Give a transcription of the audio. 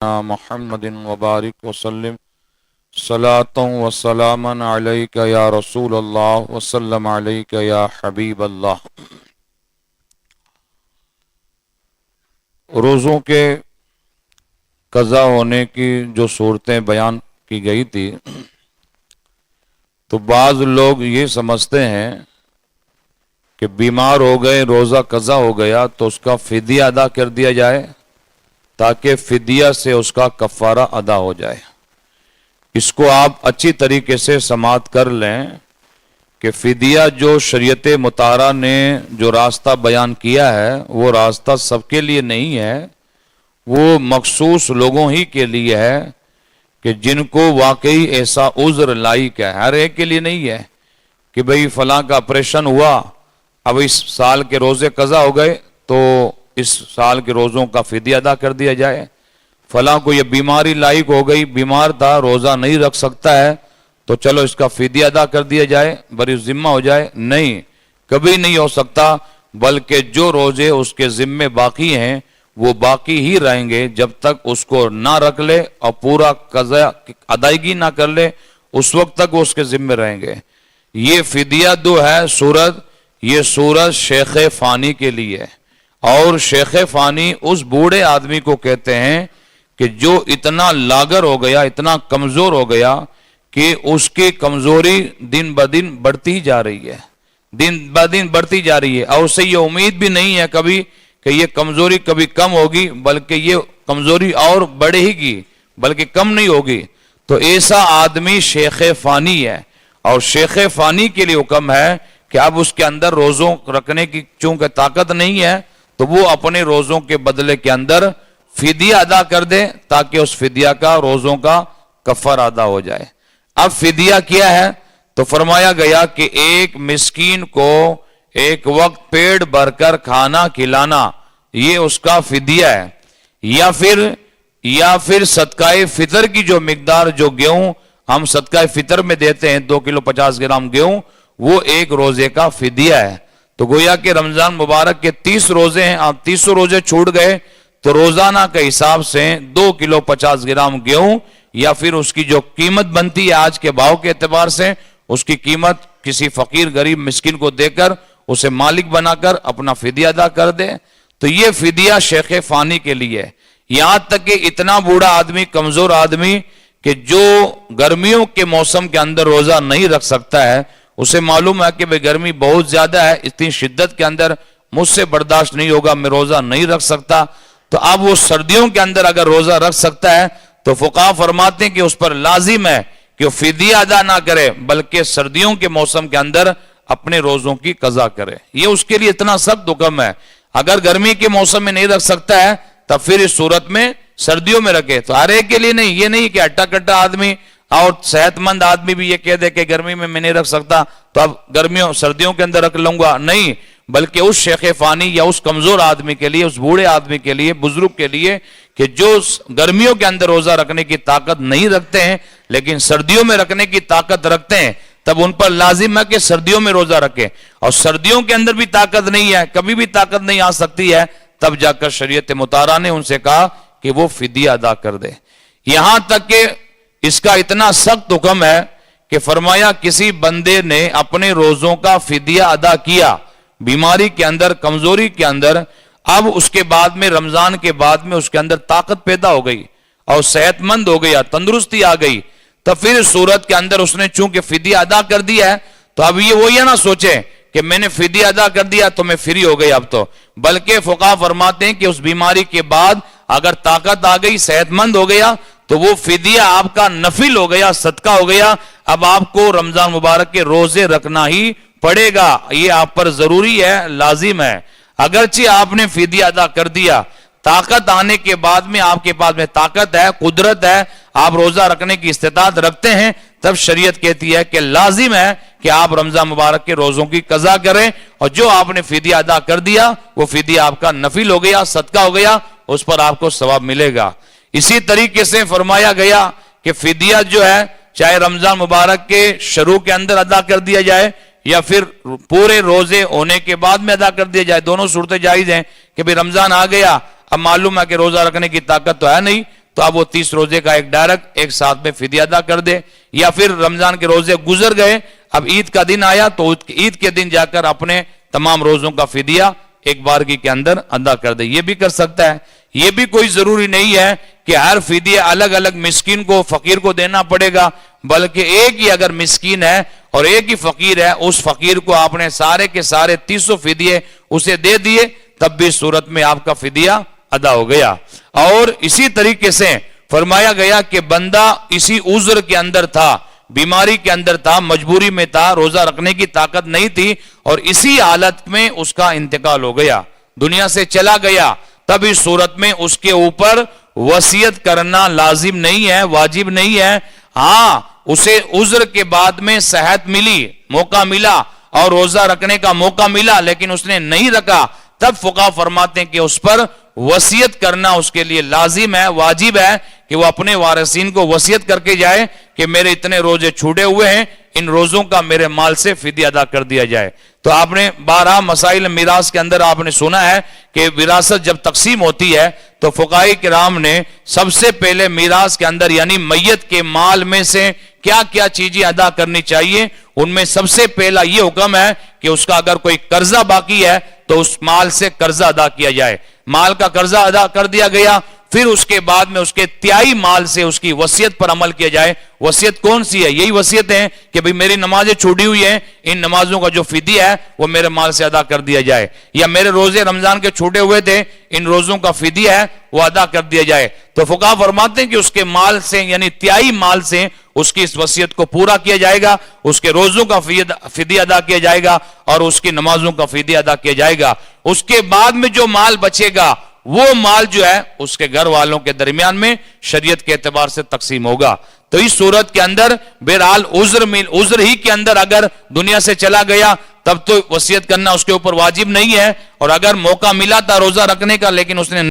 محمد وبارک وسلم صلاۃ و سلاما علیک یا رسول اللہ وسلم علیک یا حبیب اللہ۔ روزوں کے قضا ہونے کی جو صورتیں بیان کی گئی تھی، تو بعض لوگ یہ سمجھتے ہیں کہ بیمار ہو گئے، روزہ قضا ہو گیا تو اس کا فدیہ ادا کر دیا جائے تاکہ فدیہ سے اس کا کفارہ ادا ہو جائے۔ اس کو آپ اچھی طریقے سے سماعت کر لیں کہ فدیہ جو شریعت مطہرہ نے جو راستہ بیان کیا ہے وہ راستہ سب کے لیے نہیں ہے، وہ مخصوص لوگوں ہی کے لیے ہے کہ جن کو واقعی ایسا عذر لاحق ہے۔ ہر ایک کے لیے نہیں ہے کہ بھئی فلاں کا آپریشن ہوا، اب اس سال کے روزے قضا ہو گئے تو اس سال کے روزوں کا فدیہ ادا کر دیا جائے۔ فلاں کو یہ بیماری لاحق ہو گئی، بیمار تھا، روزہ نہیں رکھ سکتا ہے تو چلو اس کا فدیہ ادا کر دیا جائے، بری ذمہ ہو جائے۔ نہیں، کبھی نہیں ہو سکتا، بلکہ جو روزے اس کے ذمے باقی ہیں وہ باقی ہی رہیں گے جب تک اس کو نہ رکھ لے اور پورا قضا ادائیگی نہ کر لے، اس وقت تک وہ اس کے ذمے رہیں گے۔ یہ فدیہ جو ہے سورت، یہ سورت شیخ فانی کے لیے ہے، اور شیخ فانی اس بوڑھے آدمی کو کہتے ہیں کہ جو اتنا لاغر ہو گیا، اتنا کمزور ہو گیا کہ اس کی کمزوری دن بدن بڑھتی جا رہی ہے، دن بدن بڑھتی جا رہی ہے، اور اسے یہ امید بھی نہیں ہے کبھی کہ یہ کمزوری کبھی کم ہوگی، بلکہ یہ کمزوری اور بڑھے ہی گی، بلکہ کم نہیں ہوگی۔ تو ایسا آدمی شیخ فانی ہے، اور شیخ فانی کے لیے حکم ہے کہ اب اس کے اندر روزوں رکھنے کی چونکہ طاقت نہیں ہے تو وہ اپنے روزوں کے بدلے کے اندر فدیہ ادا کر دے تاکہ اس فدیہ کا روزوں کا کفارہ ادا ہو جائے۔ اب فدیہ کیا ہے؟ تو فرمایا گیا کہ ایک مسکین کو ایک وقت پیٹ بھر کر کھانا کھلانا، یہ اس کا فدیہ ہے، یا پھر صدقہ فطر کی جو مقدار، جو گیہوں ہم صدقہ فطر میں دیتے ہیں 2 کلو 50 گرام گیہوں، وہ ایک روزے کا فدیہ ہے۔ تو گویا کہ رمضان مبارک کے 30 روزے ہیں، آپ 30 روزے چھوٹ گئے تو روزانہ کے حساب سے 2 کلو 50 گرام گیہوں، یا پھر اس کی جو قیمت بنتی ہے آج کے بھاؤ کے اعتبار سے، اس کی قیمت کسی فقیر غریب مسکین کو دے کر اسے مالک بنا کر اپنا فدیہ ادا کر دے۔ تو یہ فدیہ شیخ فانی کے لیے ہے۔ یہاں تک کہ اتنا بوڑھا آدمی، کمزور آدمی کہ جو گرمیوں کے موسم کے اندر روزہ نہیں رکھ سکتا ہے، اسے معلوم ہے کہ بھئی گرمی بہت زیادہ ہے، اتنی شدت کے اندر مجھ سے برداشت نہیں ہوگا، میں روزہ نہیں رکھ سکتا، تو اب وہ سردیوں کے اندر اگر روزہ رکھ سکتا ہے تو فقہا فرماتے ہیں کہ اس پر لازم ہے کہ وہ فدیہ ادا نہ کرے، بلکہ سردیوں کے موسم کے اندر اپنے روزوں کی قضا کرے۔ یہ اس کے لیے اتنا سخت حکم ہے۔ اگر گرمی کے موسم میں نہیں رکھ سکتا ہے تب پھر اس صورت میں سردیوں میں رکھے۔ تو ہر ایک کے لیے نہیں، یہ نہیں کہ اٹا کٹا آدمی اور صحت مند آدمی بھی یہ کہہ دے کہ گرمی میں نہیں رکھ سکتا تو اب سردیوں کے اندر رکھ لوں گا، نہیں، بلکہ اس شیخ فانی یا اس کمزور آدمی کے لیے، اس بوڑھے آدمی کے لیے، بزرگ کے لیے کہ جو گرمیوں کے اندر روزہ رکھنے کی طاقت نہیں رکھتے ہیں لیکن سردیوں میں رکھنے کی طاقت رکھتے ہیں، تب ان پر لازم ہے کہ سردیوں میں روزہ رکھیں، اور سردیوں کے اندر بھی طاقت نہیں ہے، کبھی بھی طاقت نہیں آ سکتی ہے، تب جا کر شریعت مطہرہ نے ان سے کہا کہ وہ فدیہ ادا کر دے۔ یہاں تک کہ اس کا اتنا سخت حکم ہے کہ فرمایا کسی بندے نے اپنے روزوں کا فدیہ ادا کیا بیماری کے اندر، کمزوری کے اندر، اب اس کے بعد میں رمضان کے بعد میں اس کے اندر طاقت پیدا ہو گئی اور صحت مند ہو گیا، تندرستی آ گئی، تو پھر صورت کے اندر اس نے چونکہ فدیہ ادا کر دیا ہے تو اب یہ نہ سوچے کہ میں نے فدیہ ادا کر دیا تو میں فری ہو گئی اب تو، بلکہ فقہا فرماتے ہیں کہ اس بیماری کے بعد اگر طاقت آ گئی، صحت مند ہو گیا تو وہ فدیہ آپ کا نفل ہو گیا، صدقہ ہو گیا، اب آپ کو رمضان مبارک کے روزے رکھنا ہی پڑے گا، یہ آپ پر ضروری ہے، لازم ہے۔ اگرچہ آپ نے فدیہ ادا کر دیا، طاقت آنے کے بعد میں آپ کے پاس میں طاقت ہے، قدرت ہے، آپ روزہ رکھنے کی استطاعت رکھتے ہیں، تب شریعت کہتی ہے کہ لازم ہے کہ آپ رمضان مبارک کے روزوں کی قضا کریں، اور جو آپ نے فدیہ ادا کر دیا وہ فدیہ آپ کا نفل ہو گیا، صدقہ ہو گیا، اس پر آپ کو ثواب ملے گا۔ اسی طریقے سے فرمایا گیا کہ فدیہ جو ہے چاہے رمضان مبارک کے شروع کے اندر ادا کر دیا جائے یا پھر پورے روزے ہونے کے بعد میں ادا کر دیا جائے، دونوں صورتیں جائز ہیں کہ بھی رمضان آ گیا، اب معلوم ہے کہ روزہ رکھنے کی طاقت تو ہے نہیں، تو اب وہ 30 روزے کا ایک ڈائریکٹ ایک ساتھ میں فدیہ ادا کر دے، یا پھر رمضان کے روزے گزر گئے، اب عید کا دن آیا تو عید کے دن جا کر اپنے تمام روزوں کا فدیہ ایک بارگی کے اندر ادا کر دے، یہ بھی کر سکتا ہے۔ یہ بھی کوئی ضروری نہیں ہے کہ ہر فدیہ الگ الگ مسکین کو فقیر کو دینا پڑے گا، بلکہ ایک ہی اگر مسکین ہے اور ایک ہی فقیر ہے، اس فقیر کو آپ نے سارے کے سارے 300 فدیے اسے دے دیے، تب بھی صورت میں آپ کا فدیہ ادا ہو گیا۔ اور اسی طریقے سے فرمایا گیا کہ بندہ اسی عذر کے اندر تھا، بیماری کے اندر تھا، مجبوری میں تھا، روزہ رکھنے کی طاقت نہیں تھی، اور اسی حالت میں اس کا انتقال ہو گیا، دنیا سے چلا گیا، تب اس صورت میں اس کے اوپر وصیت کرنا لازم نہیں ہے، واجب نہیں ہے۔ ہاں اسے عذر کے بعد میں صحت ملی، موقع ملا اور روزہ رکھنے کا موقع ملا، لیکن اس نے نہیں رکھا، تب فقہا فرماتے ہیں کہ اس پر وصیت کرنا اس کے لیے لازم ہے، واجب ہے کہ وہ اپنے وارثین کو وصیت کر کے جائے کہ میرے اتنے روزے چھوٹے ہوئے ہیں، ان روزوں کا میرے مال سے فدیہ ادا کر دیا جائے۔ تو آپ نے 12 مسائل میراث کے اندر آپ نے سنا ہے کہ وراثت جب تقسیم ہوتی ہے تو فقہاء کرام نے سب سے پہلے میراث کے اندر یعنی میت کے مال میں سے کیا کیا چیزیں ادا کرنی چاہیے، ان میں سب سے پہلا یہ حکم ہے کہ اس کا اگر کوئی قرضہ باقی ہے تو اس مال سے قرضہ ادا کیا جائے، مال کا قرضہ ادا کر دیا گیا، پھر اس کے بعد میں اس کے تیائی مال سے اس کی وصیت پر عمل کیا جائے۔ وصیت کون سی ہے؟ یہی وصیت ہے کہ بھئی میری نمازیں چھوٹی ہوئی ہیں، ان نمازوں کا جو فدیہ ہے وہ میرے مال سے ادا کر دیا جائے، یا میرے روزے رمضان کے چھوٹے ہوئے تھے، ان روزوں کا فدیہ ہے وہ ادا کر دیا جائے۔ تو فقہا فرماتے ہیں کہ اس کے مال سے یعنی تیائی مال سے اس کی اس وصیت کو پورا کیا جائے گا، اس کے روزوں کا فدیہ ادا کیا جائے گا اور اس کی نمازوں کا فدیہ ادا کیا جائے گا۔ اس کے بعد میں جو مال بچے گا وہ مال جو ہے اس کے گھر والوں کے درمیان میں شریعت کے اعتبار سے تقسیم ہوگا۔ تو اس صورت کے اندر بہرحال عذر ہی کے اندر اگر دنیا سے چلا گیا تب تو وصیت کرنا اس کے اوپر واجب نہیں ہے، اور اگر موقع ملا تھا روزہ رکھنے کا لیکن اس نے